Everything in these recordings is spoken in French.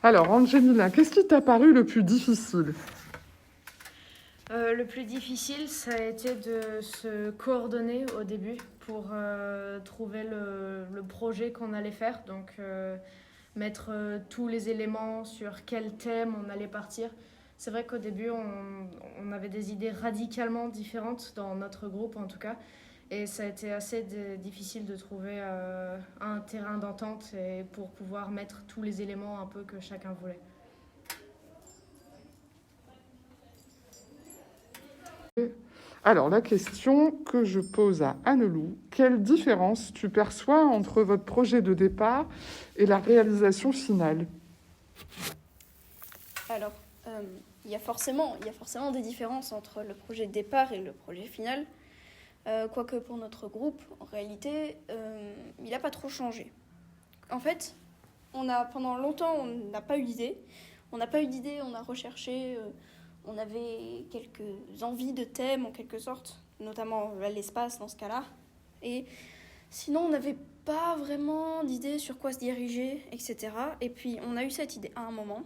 Alors, Angelina, qu'est-ce qui t'a paru le plus difficile? Le plus difficile, ça a été de se coordonner au début pour trouver le projet qu'on allait faire. Donc, mettre tous les éléments sur quel thème on allait partir. C'est vrai qu'au début, on avait des idées radicalement différentes dans notre groupe, en tout cas. Et ça a été assez difficile de trouver un terrain d'entente et pour pouvoir mettre tous les éléments un peu que chacun voulait. Alors, la question que je pose à Annelou, quelle différence tu perçois entre votre projet de départ et la réalisation finale? Alors, il y a forcément des différences entre le projet de départ et le projet final. Quoique pour notre groupe, en réalité, il n'a pas trop changé. En fait, pendant longtemps, on n'a pas eu d'idée. On a recherché, on avait quelques envies de thèmes en quelque sorte, notamment l'espace dans ce cas-là. Et sinon, on n'avait pas vraiment d'idée sur quoi se diriger, etc. Et puis, on a eu cette idée à un moment.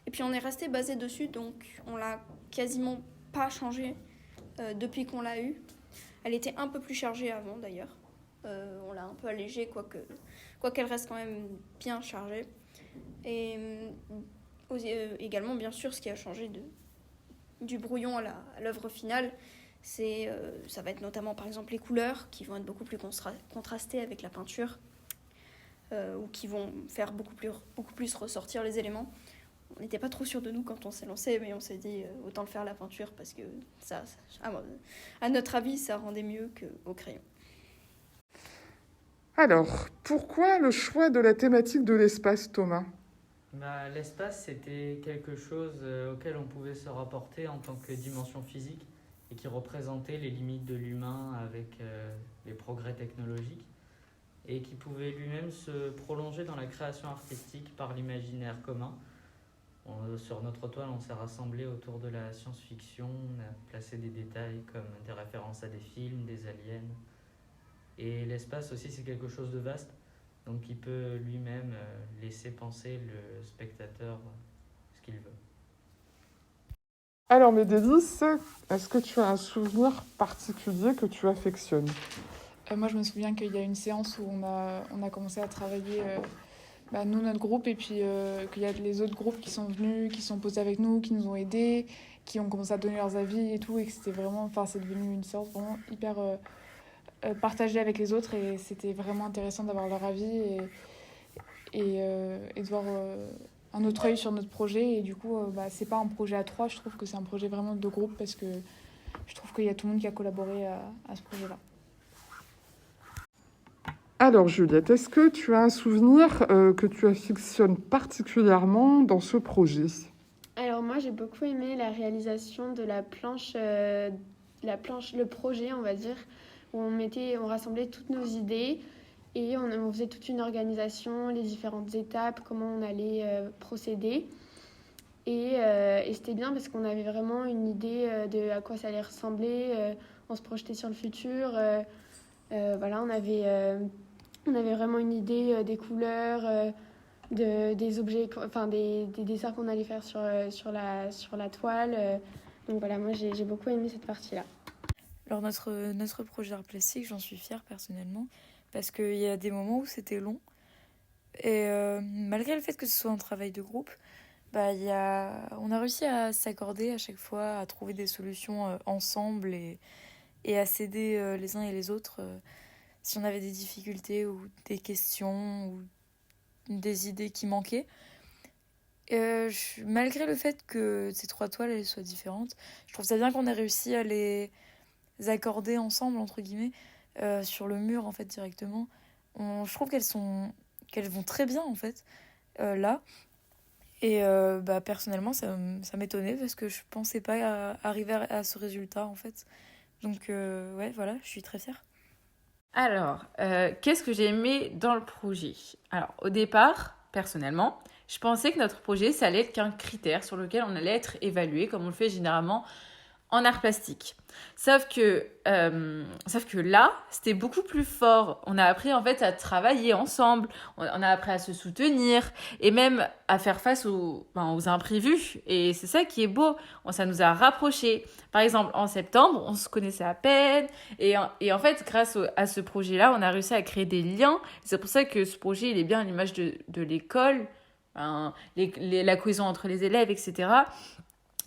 Et puis, on est resté basé dessus, donc on l'a quasiment pas changé depuis qu'on l'a eu. Elle était un peu plus chargée avant d'ailleurs. On l'a un peu allégée, quoiqu'elle reste quand même bien chargée. Et également, bien sûr, ce qui a changé du brouillon à l'œuvre finale, ça va être notamment par exemple les couleurs qui vont être beaucoup plus contrastées avec la peinture ou qui vont faire beaucoup plus ressortir les éléments. On n'était pas trop sûr de nous quand on s'est lancé, mais on s'est dit autant le faire à la peinture parce que à notre avis, ça rendait mieux qu'au crayon. Alors, pourquoi le choix de la thématique de l'espace, Thomas? L'espace, c'était quelque chose auquel on pouvait se rapporter en tant que dimension physique et qui représentait les limites de l'humain avec les progrès technologiques et qui pouvait lui-même se prolonger dans la création artistique par l'imaginaire commun. Sur notre toile, on s'est rassemblés autour de la science-fiction, on a placé des détails comme des références à des films, des aliens. Et l'espace aussi, c'est quelque chose de vaste, donc qui peut lui-même laisser penser le spectateur ce qu'il veut. Alors, mes délices, est-ce que tu as un souvenir particulier que tu affectionnes? Moi, je me souviens qu'il y a une séance où on a commencé à travailler, nous, notre groupe, et puis qu'il y a les autres groupes qui sont venus, qui sont posés avec nous, qui nous ont aidés, qui ont commencé à donner leurs avis et tout, et que c'était vraiment, c'est devenu une séance vraiment hyper partagée avec les autres, et c'était vraiment intéressant d'avoir leur avis et de voir un autre œil sur notre projet. Et du coup, c'est pas un projet à trois, je trouve que c'est un projet vraiment de groupe, parce que je trouve qu'il y a tout le monde qui a collaboré à ce projet-là. Alors, Juliette, est-ce que tu as un souvenir que tu affectionnes particulièrement dans ce projet? Alors moi j'ai beaucoup aimé la réalisation de la planche, le projet on va dire, où on rassemblait toutes nos idées et on faisait toute une organisation, les différentes étapes, comment on allait procéder. Et c'était bien parce qu'on avait vraiment une idée de à quoi ça allait ressembler, on se projetait sur le futur, voilà, on avait vraiment une idée des couleurs, des objets, des dessins qu'on allait faire sur la toile. Donc voilà, moi j'ai beaucoup aimé cette partie-là. Alors notre projet d'art plastique, j'en suis fière personnellement, parce qu'il y a des moments où c'était long. Et malgré le fait que ce soit un travail de groupe, on a réussi à s'accorder à chaque fois, à trouver des solutions ensemble et à s'aider les uns et les autres si on avait des difficultés ou des questions ou des idées qui manquaient. Malgré le fait que ces trois toiles elles soient différentes, je trouve ça bien qu'on ait réussi à les accorder ensemble, entre guillemets, sur le mur en fait directement. Je trouve qu'elles vont très bien en fait là. Et personnellement ça m'étonnait parce que je pensais pas arriver à ce résultat en fait. Donc voilà, je suis très fière. Alors, qu'est-ce que j'ai aimé dans le projet? Alors, au départ, personnellement, je pensais que notre projet, ça allait être qu'un critère sur lequel on allait être évalué, comme on le fait généralement en art plastique. Sauf que là, c'était beaucoup plus fort. On a appris en fait à travailler ensemble, on a appris à se soutenir et même à faire face aux imprévus. Et c'est ça qui est beau, ça nous a rapprochés. Par exemple, en septembre, on se connaissait à peine et en fait, grâce à ce projet-là, on a réussi à créer des liens. C'est pour ça que ce projet, il est bien à l'image de l'école, la cohésion entre les élèves, etc.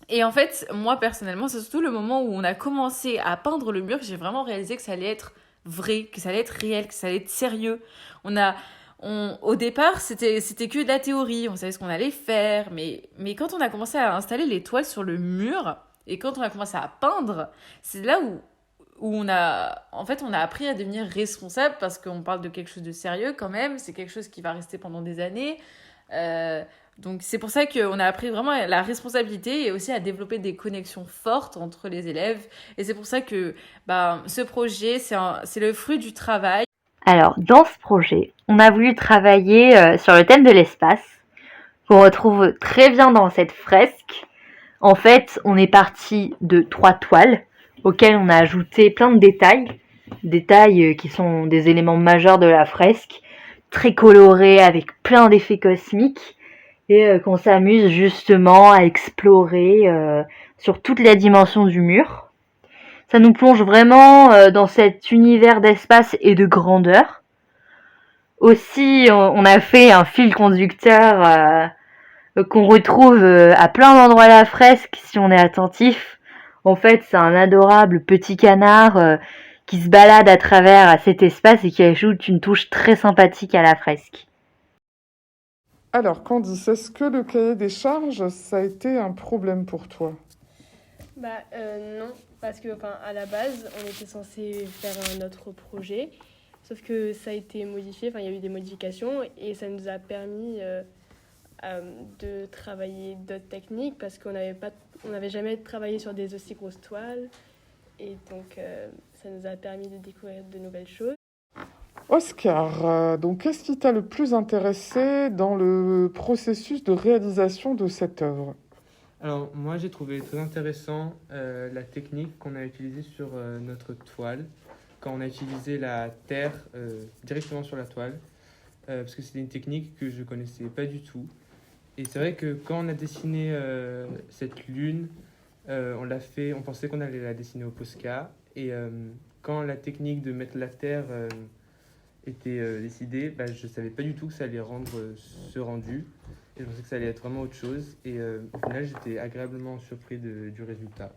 Et en fait, moi, personnellement, c'est surtout le moment où on a commencé à peindre le mur que j'ai vraiment réalisé que ça allait être vrai, que ça allait être réel, que ça allait être sérieux. Au départ, c'était que de la théorie, on savait ce qu'on allait faire, mais quand on a commencé à installer les toiles sur le mur, et quand on a commencé à peindre, c'est là où on a appris à devenir responsable, parce qu'on parle de quelque chose de sérieux quand même, c'est quelque chose qui va rester pendant des années. Donc c'est pour ça qu'on a appris vraiment la responsabilité et aussi à développer des connexions fortes entre les élèves. Et c'est pour ça que ce projet, c'est le fruit du travail. Alors, dans ce projet, on a voulu travailler sur le thème de l'espace, qu'on retrouve très bien dans cette fresque. En fait, on est parti de 3 toiles, auxquelles on a ajouté plein de détails qui sont des éléments majeurs de la fresque, très colorés, avec plein d'effets cosmiques, et qu'on s'amuse justement à explorer sur toute la dimension du mur. Ça nous plonge vraiment dans cet univers d'espace et de grandeur. Aussi, on a fait un fil conducteur qu'on retrouve à plein d'endroits de la fresque si on est attentif. En fait, c'est un adorable petit canard qui se balade à travers cet espace et qui ajoute une touche très sympathique à la fresque. Alors, Candice, est-ce que le cahier des charges, ça a été un problème pour toi? Non, parce que à la base, on était censé faire un autre projet, sauf que ça a été modifié, il y a eu des modifications et ça nous a permis de travailler d'autres techniques parce qu'on n'avait jamais travaillé sur des aussi grosses toiles et donc ça nous a permis de découvrir de nouvelles choses. Oscar, donc qu'est-ce qui t'a le plus intéressé dans le processus de réalisation de cette œuvre? Alors, moi, j'ai trouvé très intéressant la technique qu'on a utilisée sur notre toile, quand on a utilisé la terre directement sur la toile, parce que c'était une technique que je ne connaissais pas du tout. Et c'est vrai que quand on a dessiné cette lune, on pensait qu'on allait la dessiner au Posca, et quand la technique de mettre la terre était décidée, je ne savais pas du tout que ça allait rendre ce rendu. Et je pensais que ça allait être vraiment autre chose. Et au final, j'étais agréablement surpris du résultat.